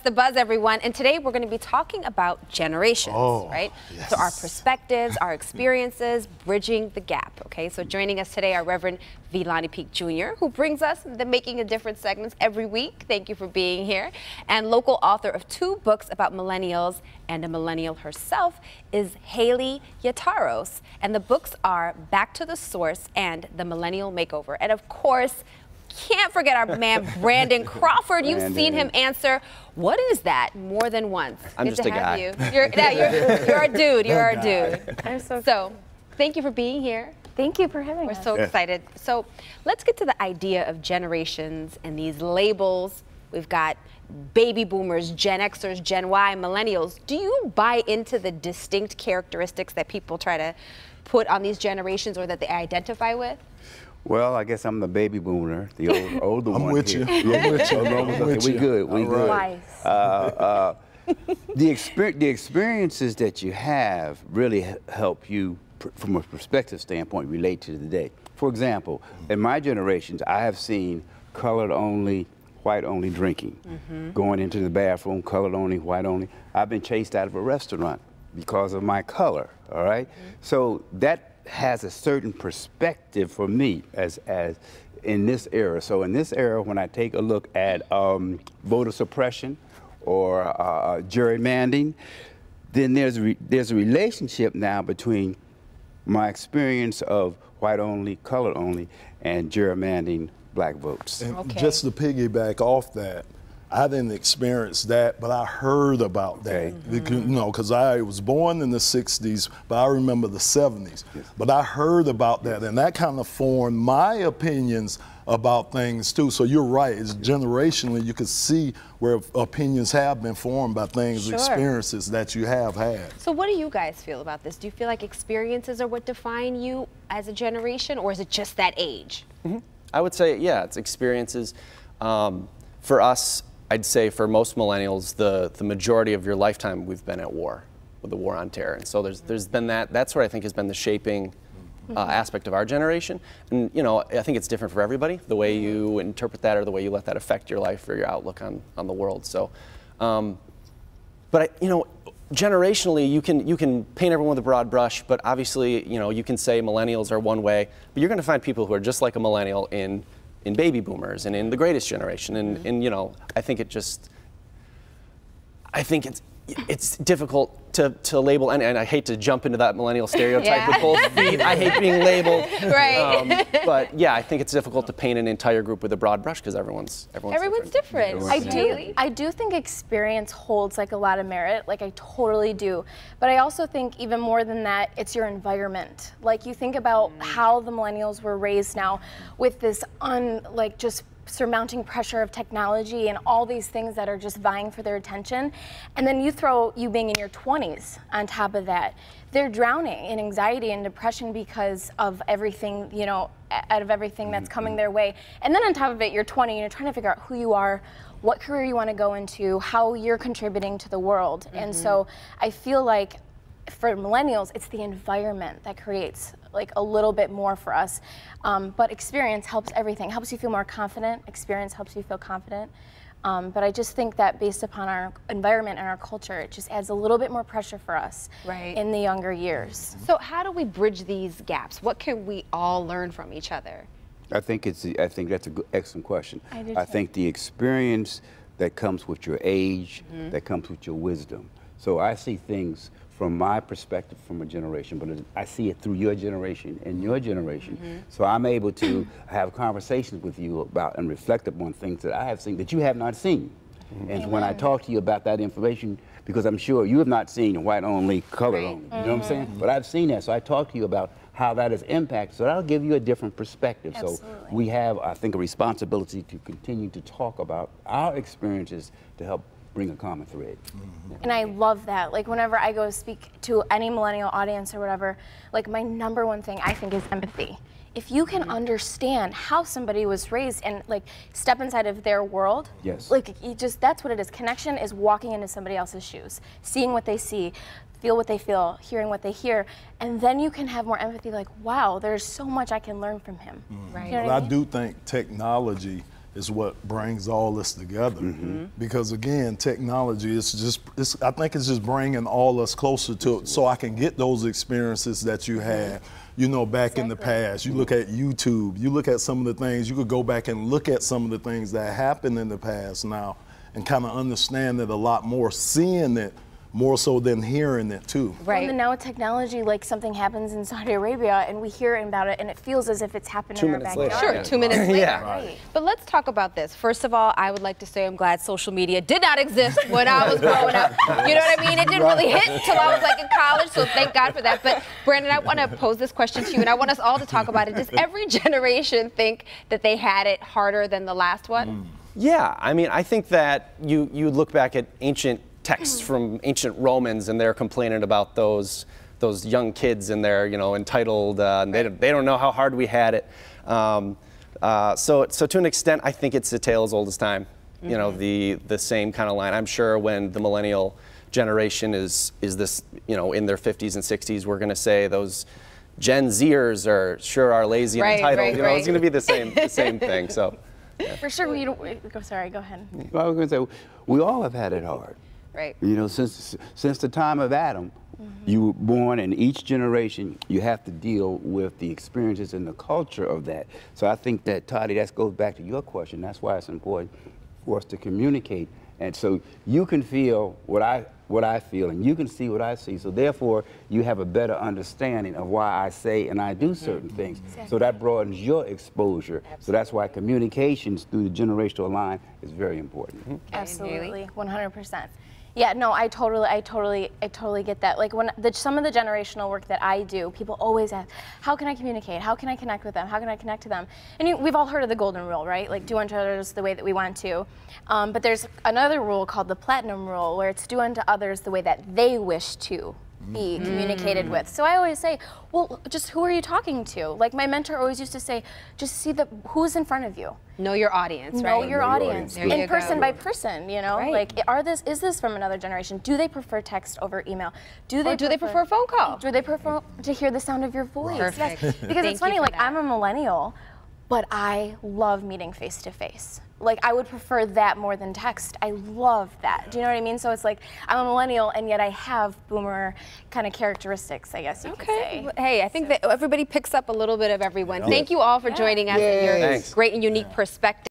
The Buzz, everyone, and today we're going to be talking about generations, right? Yes. So our perspectives, our experiences, bridging the gap, okay? So joining us today are Reverend V. Lonnie Peake Jr., who brings us the Making a Difference segments every week. Thank you for being here. And local author of 2 books about millennials and a millennial herself is Haley Yataros. And the books are Back to the Source and The Millennial Makeover. And of course, can't forget our man Brandon Crawford. You've seen him answer, what is that, more than once. I'm Good just to a have guy. you. You're a dude. You're a dude. I'm So thank you for being here. Thank you for having We're us. so excited. So let's get to the idea of generations and these labels. We've got baby boomers, Gen Xers, Gen Y, millennials. Do you buy into the distinct characteristics that people try to put on these generations or that they identify with? Well, I guess I'm the baby boomer, the older one. I'm with you. Yeah. I'm with you. We good. We good. Wise. The experiences that you have really help you, from a perspective standpoint, relate to today. For example, in my generations, I have seen colored only, white only drinking, going into the bathroom, colored only, white only. I've been chased out of a restaurant because of my color. All right, so that has a certain perspective for me as in this era. So in this era, when I take a look at voter suppression or gerrymandering, then there's a relationship now between my experience of white only, color only, and gerrymandering black votes. And just to piggyback off that, I didn't experience that, but I heard about that. You know, because I was born in the 60s, but I remember the 70s. But I heard about that, and that kind of formed my opinions about things too. So you're right, it's generationally, you can see where opinions have been formed by things, experiences that you have had. So what do you guys feel about this? Do you feel like experiences are what define you as a generation, or is it just that age? I would say, yeah, it's experiences. For us, I'd say for most millennials, the majority of your lifetime we've been at war, with the war on terror. And so there's been that's what I think has been the shaping aspect of our generation. And you know, I think it's different for everybody, the way you interpret that or the way you let that affect your life or your outlook on the world. So, but you know, generationally, you can paint everyone with a broad brush, but obviously, you know, you can say millennials are one way, but you're going to find people who are just like a millennial in baby boomers and in the greatest generation, and you know, I think it's difficult to label, and I hate to jump into that millennial stereotype with both feet. I hate being labeled. Right. But yeah, I think it's difficult to paint an entire group with a broad brush because everyone's different. I do think experience holds like a lot of merit, like I totally do. But I also think even more than that, it's your environment. Like you think about how the millennials were raised now with this just surmounting pressure of technology and all these things that are just vying for their attention. And then you throw you being in your 20s on top of that. They're drowning in anxiety and depression because of everything, you know, out of everything that's coming their way. And then on top of it, you're 20 and you're trying to figure out who you are, what career you want to go into, how you're contributing to the world. And so I feel like for millennials, it's the environment that creates like a little bit more for us. But experience helps everything. Helps you feel more confident. Experience helps you feel confident. But I just think that based upon our environment and our culture, it just adds a little bit more pressure for us in the younger years. So how do we bridge these gaps? What can we all learn from each other? I think that's a good, excellent question. I think the experience that comes with your age, that comes with your wisdom. So I see things from my perspective from a generation, but I see it through your generation and your generation. So I'm able to have conversations with you about and reflect upon things that I have seen that you have not seen. And when I talk to you about that information, because I'm sure you have not seen white only, color only, you know what I'm saying? But I've seen that, so I talk to you about how that has impacted, so that'll give you a different perspective. So we have, I think, a responsibility to continue to talk about our experiences to help bring a common thread. And I love that. Like whenever I go speak to any millennial audience or whatever, like my #1 thing I think is empathy. If you can understand how somebody was raised and like step inside of their world, like that's what it is. Connection is walking into somebody else's shoes, seeing what they see, feel what they feel, hearing what they hear, and then you can have more empathy like, wow, there's so much I can learn from him. Right. You know But what I I mean? do think technology is what brings all this together. Because again, technology is just, I think it's just bringing all us closer to it, so I can get those experiences that you had, you know, back in the past. You look at YouTube, you look at some of the things, you could go back and look at some of the things that happened in the past now and kind of understand it a lot more, seeing it more so than hearing it too. Right. Well, and now with technology, like something happens in Saudi Arabia and we hear about it and it feels as if it's happening 2 in our minutes backyard. later. Sure, 2 minutes later. Yeah. Right. But let's talk about this. First of all, I would like to say I'm glad social media did not exist when I was growing up. You know what I mean? It didn't really hit till I was like in college, so thank God for that. But Brandon, I want to pose this question to you, and I want us all to talk about it. Does every generation think that they had it harder than the last one? Yeah, I mean, I think that you look back at ancient texts from ancient Romans, and they're complaining about those young kids, and they're, you know, entitled, and they don't know how hard we had it. So to an extent, I think it's a tale as old as time. You know, the same kind of line. I'm sure when the millennial generation is this, you know, in their 50s and 60s, we're going to say those Gen Zers are lazy and entitled. You know, it's going to be the same thing. So. For sure, we don't, go ahead. Well, I was going to say, we all have had it hard. Right. You know, since the time of Adam, you were born, and each generation you have to deal with the experiences and the culture of that. So I think that, Toddy, that goes back to your question. That's why it's important for us to communicate, and so you can feel what I feel, and you can see what I see. So therefore, you have a better understanding of why I say and I do certain things. Exactly. So that broadens your exposure. So that's why communications through the generational line is very important. Absolutely, 100%. Yeah, no, I totally get that. Like when some of the generational work that I do, people always ask, how can I communicate? How can I connect with them? How can I connect to them? And we've all heard of the golden rule, right? Like do unto others the way that we want to. But there's another rule called the platinum rule, where it's do unto others the way that they wish to be communicated with. So I always say, well, just who are you talking to? Like my mentor always used to say, just see who's in front of you. Know your audience, Know right? your audience, There you in person go. by person, you know? Right. Like, is this from another generation? Do they prefer text over email? Do they prefer phone call? Do they prefer to hear the sound of your voice? Perfect. Yes. Because Thank it's funny, you for like that. I'm a millennial, but I love meeting face to face. Like I would prefer that more than text. I love that. Do you know what I mean? So it's like I'm a millennial and yet I have boomer kind of characteristics, I guess you could say. Okay. Hey, I think that everybody picks up a little bit of everyone. Thank you all for joining us and your Thanks. great and unique perspective.